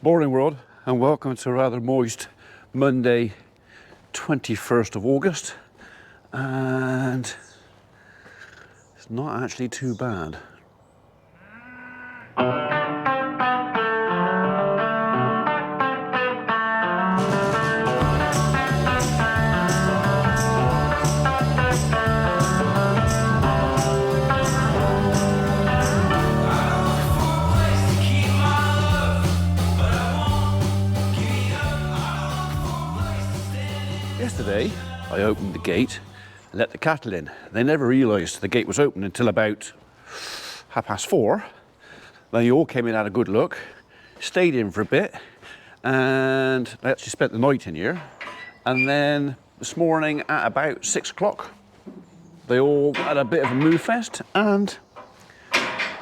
Morning world, and welcome to a rather moist Monday 21st of August, and it's not actually too bad. Yesterday, I opened the gate and let the cattle in. They never realised the gate was open until about 4:30. Then you all came in, had a good look, stayed in for a bit, and they actually spent the night in here. And then this morning at about 6 o'clock, they all had a bit of a moo fest and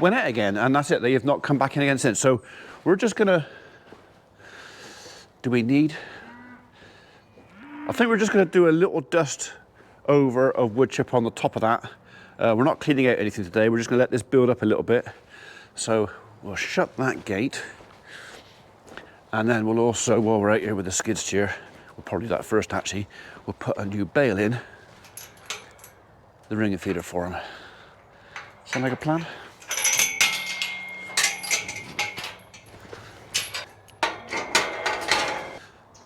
went out again. And that's it, they have not come back in again since. So we're just gonna, I think we're just going to do a little dust over of wood chip on the top of that. We're not cleaning out anything today, we're just going to let this build up a little bit. So we'll shut that gate, and then we'll also, while we're out here with the skid steer, we'll probably do that first actually, we'll put a new bale in the ringer feeder for him. Sound like a plan?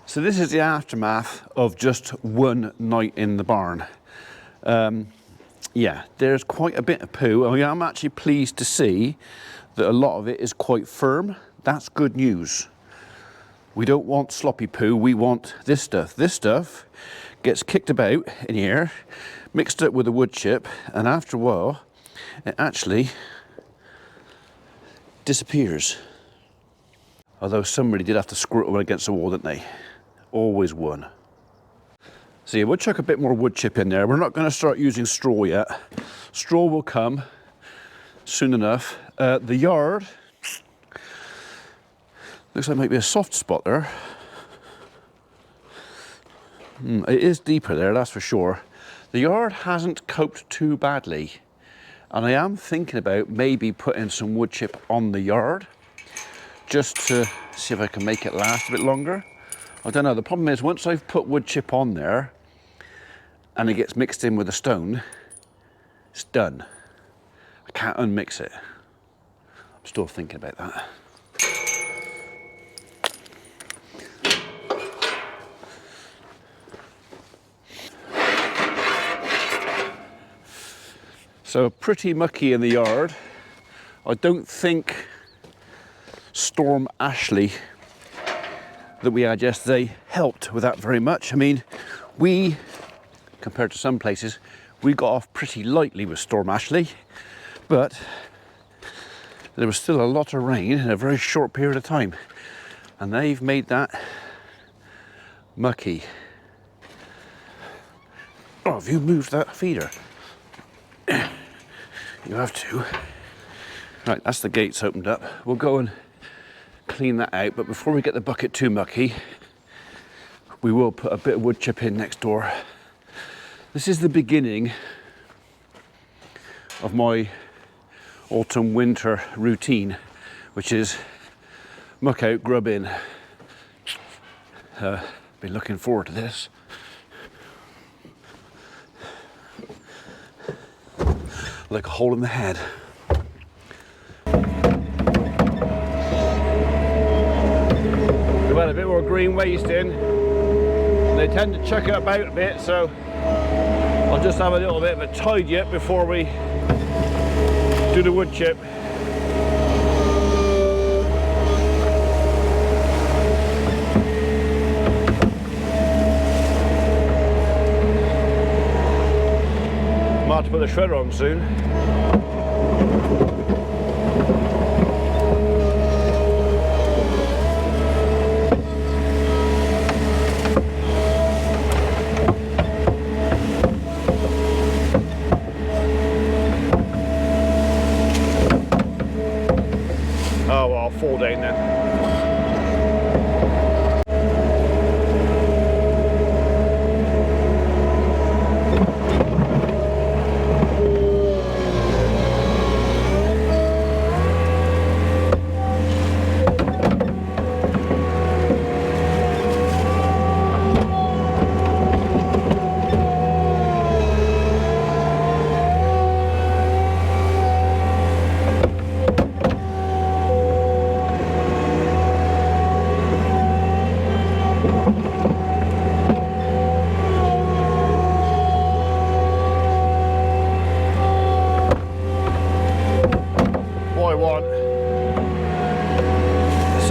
So this is the aftermath of just one night in the barn. Yeah, there's quite a bit of poo. I mean, I'm actually pleased to see that a lot of it is quite firm. That's good news. We don't want sloppy poo, we want this stuff. This stuff gets kicked about in here, mixed up with the wood chip, and after a while, it actually disappears. Although somebody did have to squirt one against the wall, didn't they? Always one. So yeah, we'll chuck a bit more wood chip in there. We're not going to start using straw yet. Straw will come soon enough. The yard looks like maybe a soft spot there. It is deeper there, that's for sure. The yard hasn't coped too badly, and I am thinking about maybe putting some wood chip on the yard just to see if I can make it last a bit longer. I don't know, the problem is once I've put wood chip on there and it gets mixed in with the stone, it's done. I can't unmix it. I'm still thinking about that. So pretty mucky in the yard. I don't think Storm Ashley that we had yesterday helped with that very much. I mean, we, compared to some places, we got off pretty lightly with Storm Ashley, but there was still a lot of rain in a very short period of time, and they've made that mucky. Oh, have you moved that feeder? You have to. Right, that's the gates opened up. We'll go and clean that out, but before we get the bucket too mucky, we will put a bit of wood chip in next door. This is the beginning of my autumn winter routine, which is muck out, grub in. Been looking forward to this. Like a hole in the head. We've had a bit more green waste in. They tend to chuck it about a bit, so I'll just have a little bit of a tidy up before we do the wood chip. Might have to put the shredder on soon. Oh, well, I'll fall down then.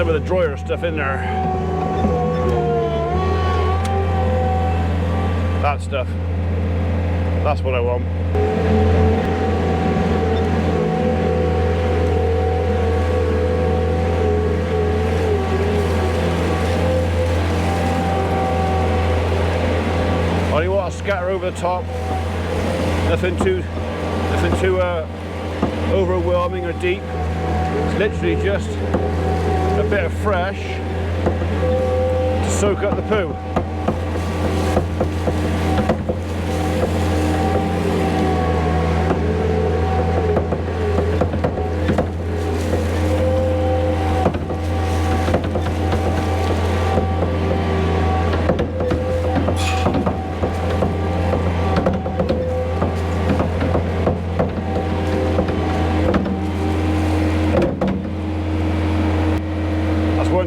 some of the drier stuff in there. That stuff. That's what I want. Only want to scatter over the top. Nothing too overwhelming or deep. It's literally just a bit of fresh to soak up the poo.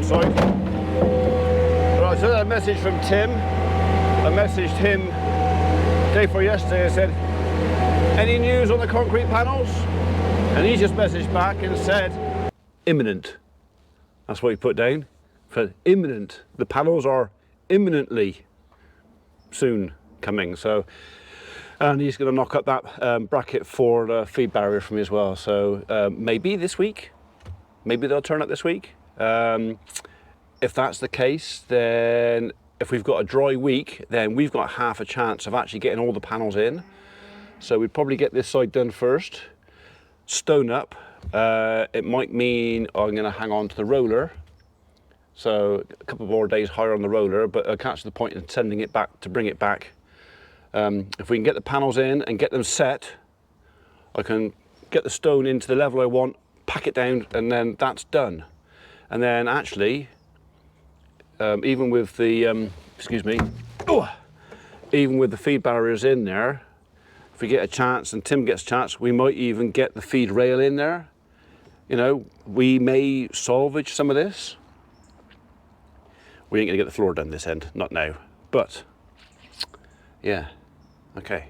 Side. Right, so that message from Tim. I messaged him day before yesterday. I said, any news on the concrete panels? And he just messaged back and said, imminent. That's what he put down. For imminent. The panels are imminently soon coming. So, and he's going to knock up that bracket for the feed barrier for me as well. So maybe this week. Maybe they'll turn up this week. If that's the case, then if we've got a dry week, then we've got half a chance of actually getting all the panels in. So we'd probably get this side done first, stone up. It might mean I'm going to hang on to the roller. So a couple more days higher on the roller, but I'll catch the point in sending it back to bring it back. If we can get the panels in and get them set, I can get the stone into the level I want, pack it down, and then that's done. And then actually, even with the, even with the feed barriers in there, if we get a chance and Tim gets a chance, we might even get the feed rail in there. You know, we may salvage some of this. We ain't gonna get the floor done this end, not now. But, yeah, okay,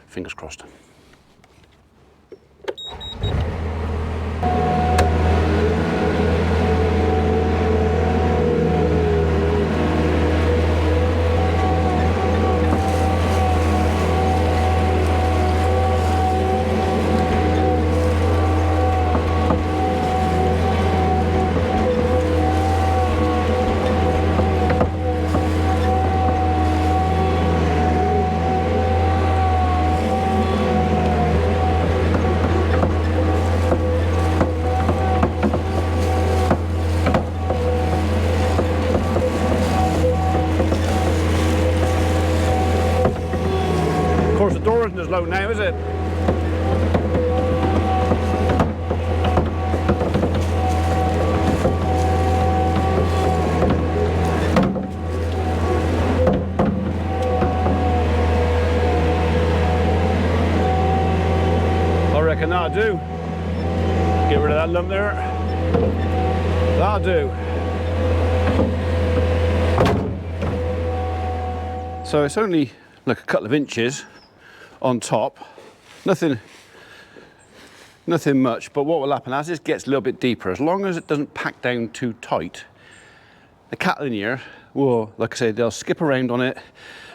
fingers crossed. As low now, is it? I reckon that'll do. Get rid of that lump there. That'll do. So it's only like a couple of inches on top, nothing much, but what will happen as this gets a little bit deeper, as long as it doesn't pack down too tight, the cattle in here will, like I say, they'll skip around on it,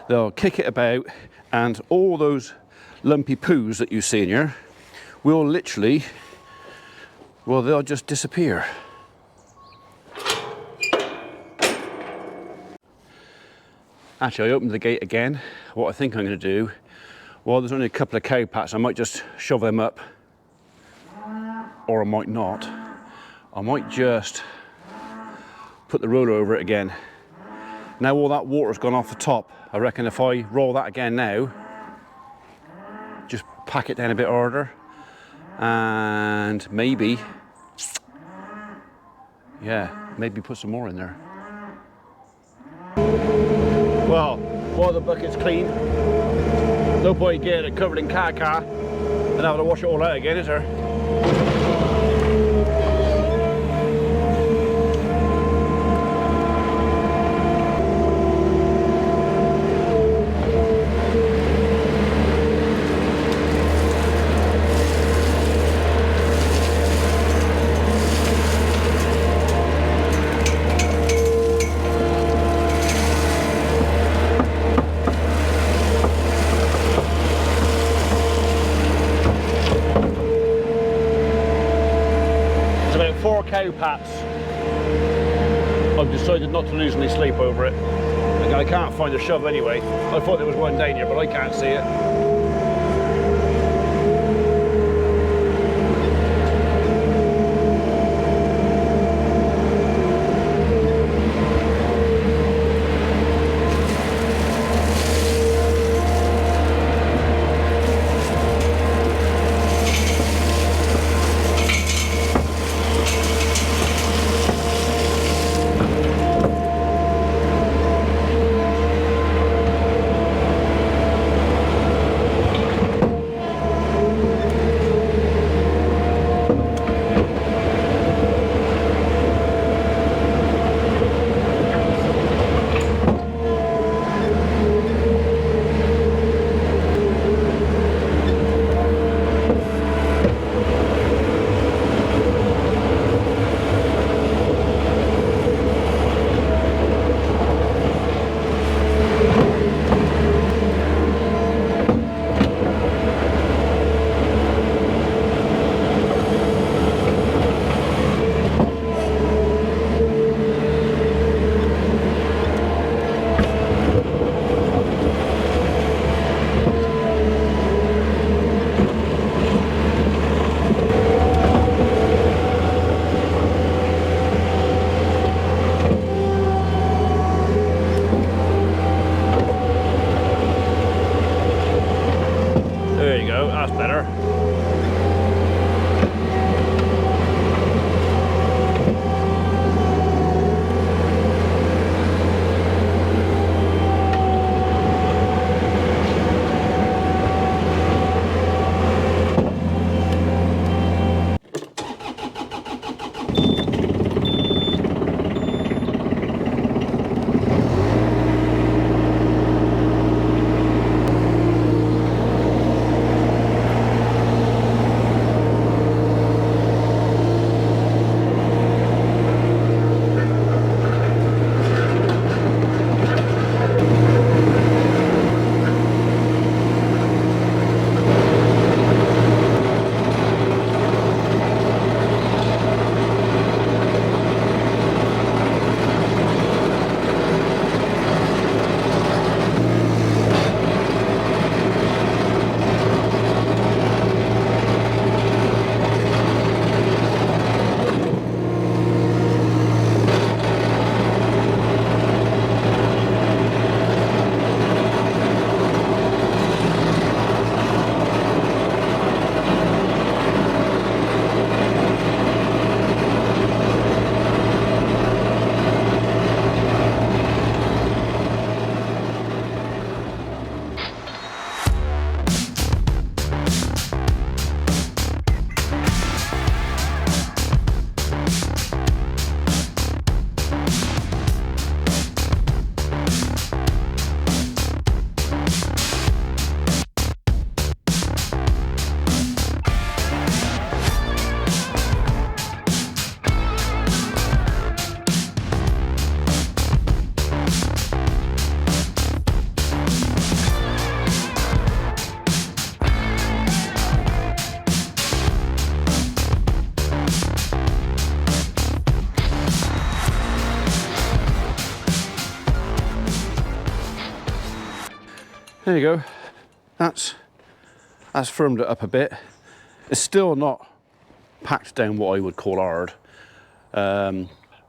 they'll kick it about, and all those lumpy poos that you see in here will literally, well, they'll just disappear. Actually, I opened the gate again. What I think I'm going to do, well, there's only a couple of cow pats, I might just shove them up, or I might not. I might just put the roller over it again. Now all that water's gone off the top. I reckon if I roll that again now, just pack it down a bit harder, and maybe, yeah, maybe put some more in there. Well, while the bucket's clean, no point getting it covered in caca and having to wash it all out again, is there? Pat's. I've decided not to lose any sleep over it. And I can't find a shove anyway. I thought there was one down here, but I can't see it. There you go. That's firmed it up a bit. It's still not packed down what I would call hard. I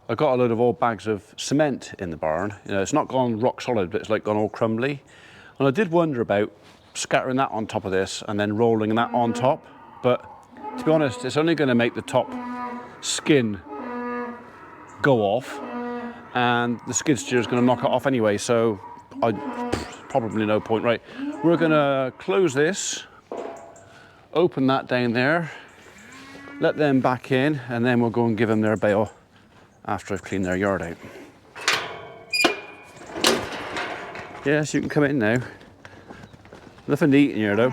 got a load of old bags of cement in the barn. You know, it's not gone rock solid, but it's like gone all crumbly. And I did wonder about scattering that on top of this and then rolling that on top. But to be honest, it's only going to make the top skin go off, and the skid steer is going to knock it off anyway. So probably no point. Right, we're going to close this, open that down there, let them back in, and then we'll go and give them their bail after I've cleaned their yard out. Yes, you can come in now. Nothing to eat in here though.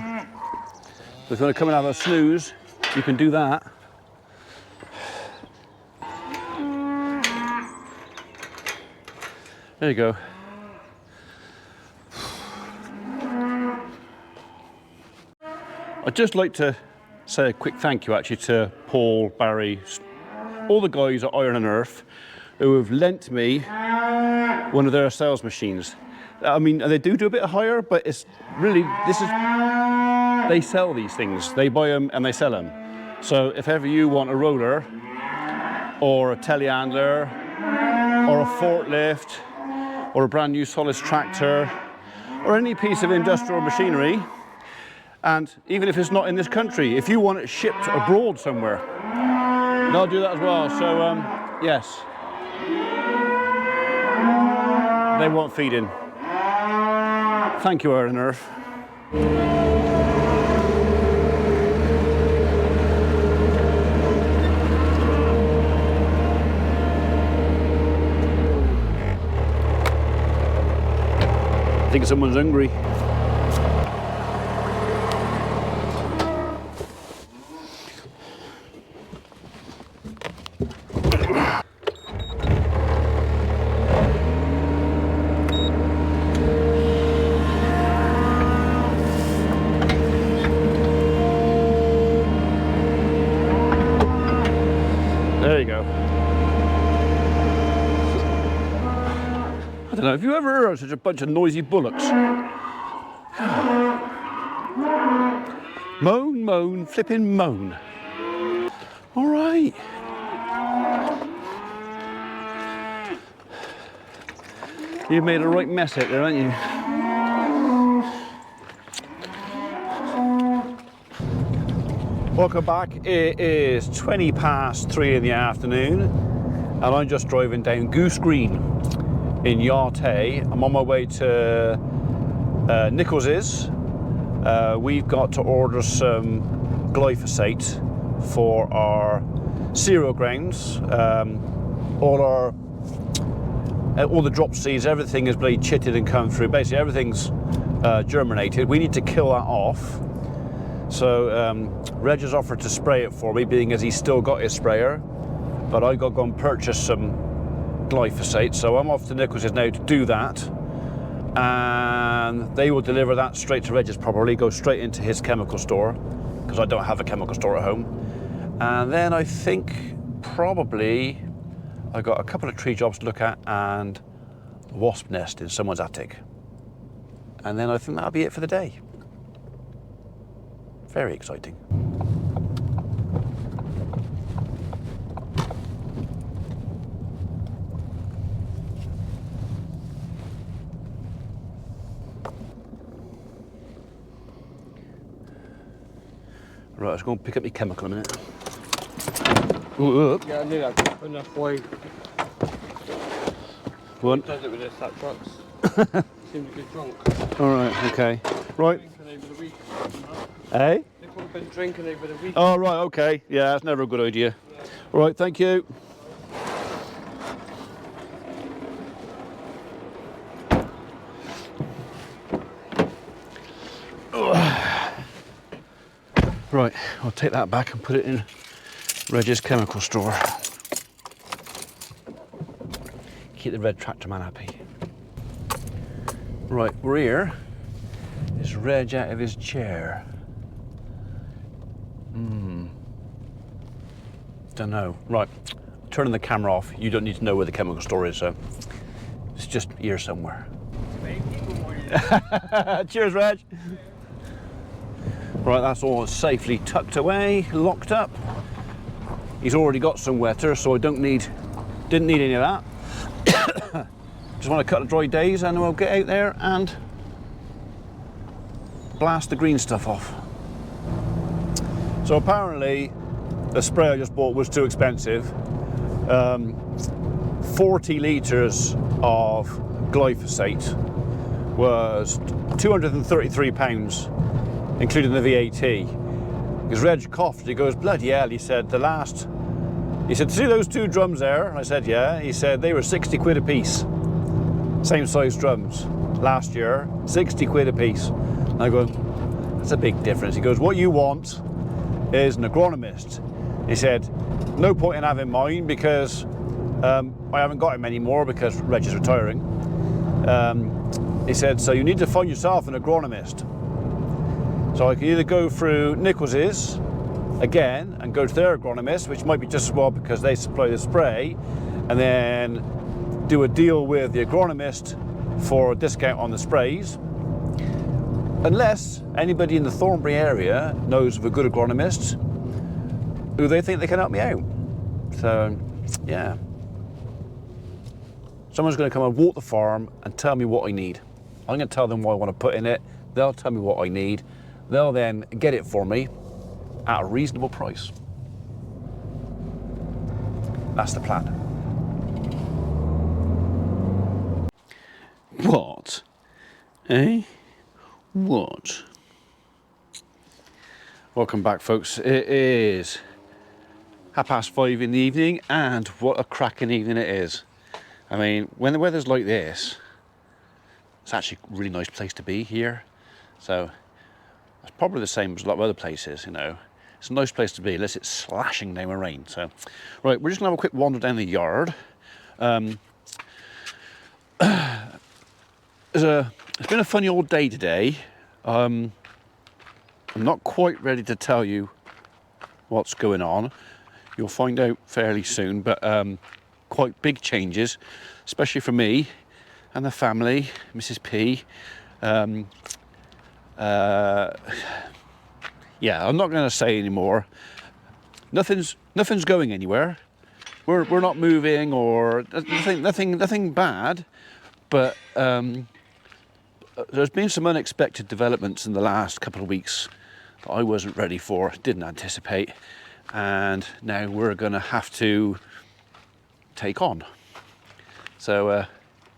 If you want to come and have a snooze, you can do that. There you go. I'd just like to say a quick thank you actually to Paul, Barry, all the guys at Iron and Earth who have lent me one of their sales machines. I mean, they do a bit of hire, but it's really, they sell these things. They buy them and they sell them. So if ever you want a roller or a telehandler or a forklift or a brand new Solus tractor or any piece of industrial machinery, and even if it's not in this country, if you want it shipped abroad somewhere, they'll do that as well. So yes, they want feeding. Thank you, Iron and Earth. I think someone's hungry. There you go. I don't know, have you ever heard of such a bunch of noisy bullocks? Moan, moan, flipping moan. All right. You've made a right mess out there, haven't you? Welcome back. It is 20 past 3 in the afternoon and I'm just driving down Goose Green in Yardley. I'm on my way to Nichols's. We've got to order some glyphosate for our cereal grounds. All the drop seeds, everything is bloody chitted and come through. Basically everything's germinated. We need to kill that off. So Reg has offered to spray it for me, being as he's still got his sprayer, but I got to go and purchase some glyphosate. So I'm off to Nichols's now to do that, and they will deliver that straight to Reg's, probably go straight into his chemical store, because I don't have a chemical store at home. And then I think probably I got a couple of tree jobs to look at and a wasp nest in someone's attic. And then I think that'll be it for the day. Very exciting. Right, let's go and pick up my chemical in a minute. Ooh, Yeah, I knew that. Enough way. One. Does it with their fat trucks. Seems to get drunk. All right, okay. Right. Drinking over the week. Hey? They've all been drinking over the week. Oh, right, okay. Yeah, that's never a good idea. Yeah. All right, thank you. Right, I'll take that back and put it in Reg's chemical store. Keep the red tractor man happy. Right, we're here. Is Reg out of his chair? Don't know. Right, turning the camera off. You don't need to know where the chemical store is, so it's just here somewhere. Cheers, Reg. Right, that's all safely tucked away, locked up. He's already got some wetter, so I didn't need any of that. Just want a couple of dry days and we'll get out there and blast the green stuff off. So apparently the spray I just bought was too expensive. 40 litres of glyphosate was £233, including the VAT. Because Reg coughed, he goes, bloody hell, he said, he said, see those two drums there? I said, yeah. He said, they were 60 quid a piece. Same size drums. Last year, 60 quid a piece. And I go, that's a big difference. He goes, what you want is an agronomist. He said, no point in having mine because I haven't got him anymore because Reg is retiring. He said, so you need to find yourself an agronomist. So I can either go through Nichols's again and go to their agronomist, which might be just as well because they supply the spray, and then do a deal with the agronomist for a discount on the sprays. Unless anybody in the Thornbury area knows of a good agronomist who they think they can help me out. So, yeah. Someone's going to come and walk the farm and tell me what I need. I'm going to tell them what I want to put in it. They'll tell me what I need. They'll then get it for me at a reasonable price. That's the plan. What? Eh? What? Welcome back, folks. It is 5:30 in the evening, and what a cracking evening it is. I mean, when the weather's like this, it's actually a really nice place to be here. So it's probably the same as a lot of other places, you know. It's a nice place to be, unless it's slashing down with rain. So, right, we're just gonna have a quick wander down the yard. It's been a funny old day today. I'm not quite ready to tell you what's going on. You'll find out fairly soon, but quite big changes, especially for me and the family, Mrs. P. Yeah, I'm not going to say anymore. Nothing's going anywhere. We're not moving or nothing bad, but there's been some unexpected developments in the last couple of weeks that I wasn't ready for, didn't anticipate, and now we're going to have to take on. So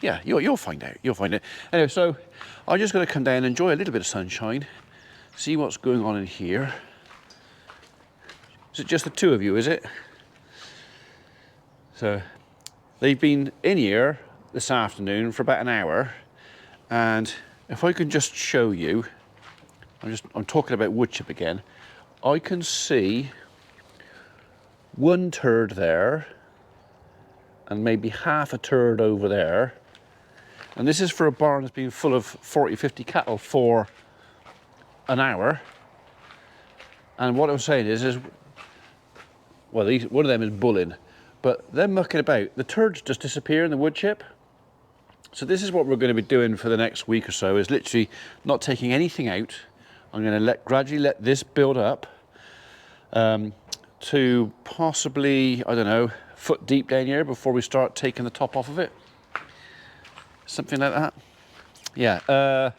yeah, you'll find out. You'll find it. Anyway, so I'm just going to come down and enjoy a little bit of sunshine, see what's going on in here. Is it just the two of you, is it? So they've been in here this afternoon for about an hour, and if I can just show you, I'm talking about wood chip again. I can see one turd there and maybe half a turd over there. And this is for a barn that's been full of 40, 50 cattle for an hour. And what I was saying is well, one of them is bulling, but they're mucking about. The turds just disappear in the wood chip. So this is what we're going to be doing for the next week or so, is literally not taking anything out. I'm going to gradually let this build up to possibly, I don't know, foot deep down here before we start taking the top off of it. Something like that. Yeah.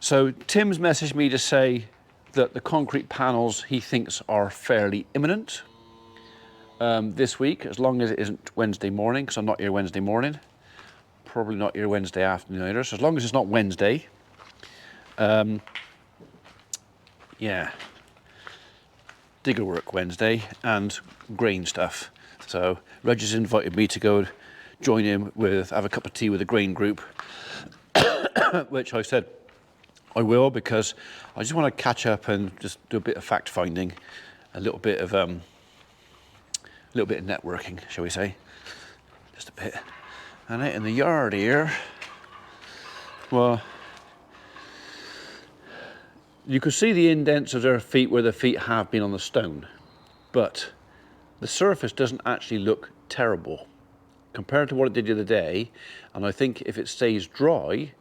So Tim's messaged me to say that the concrete panels he thinks are fairly imminent this week, as long as it isn't Wednesday morning, because I'm not here Wednesday morning. Probably not here Wednesday afternoon either, so as long as it's not Wednesday. Yeah. Digger work Wednesday and grain stuff. So Reg has invited me to go join him have a cup of tea with the grain group, which I said I will, because I just want to catch up and just do a bit of fact finding, a little bit of networking, shall we say, just a bit. And out in the yard here, well, you can see the indents of their feet where their feet have been on the stone, but the surface doesn't actually look terrible compared to what it did the other day. And I think if it stays dry,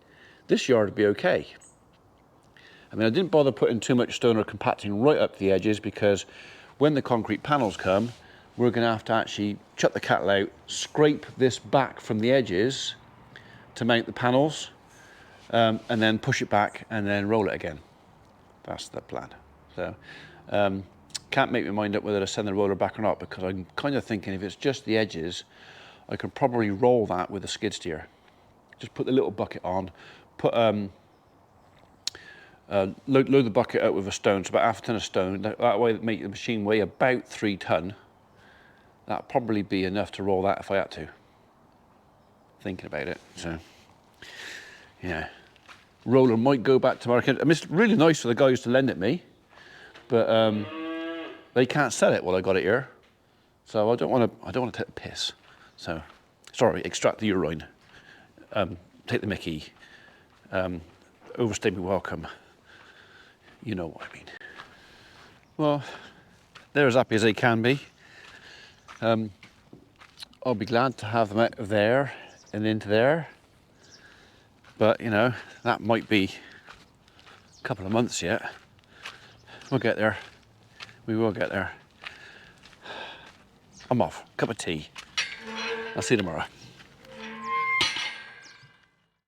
this yard will be okay. I mean, I didn't bother putting too much stone or compacting right up the edges, because when the concrete panels come, we're going to have to actually chuck the cattle out, scrape this back from the edges to mount the panels, and then push it back and then roll it again. That's the plan. So can't make my mind up whether to send the roller back or not, because I'm kind of thinking if it's just the edges, I could probably roll that with a skid steer. Just put the little bucket on, put load the bucket up with a stone, so about half a ton of stone. That way, make the machine weigh about 3 ton. That'd probably be enough to roll that if I had to. Thinking about it, so yeah. Roller might go back to market. I mean, it's really nice for the guys to lend it me, but they can't sell it while I got it here, so I don't want to take the piss. So, sorry, extract the urine, take the mickey, overstay my welcome. You know what I mean. Well, they're as happy as they can be. I'll be glad to have them out of there and into there. But, you know, that might be a couple of months yet. We'll get there. We will get there. I'm off. Cup of tea. I'll see you tomorrow.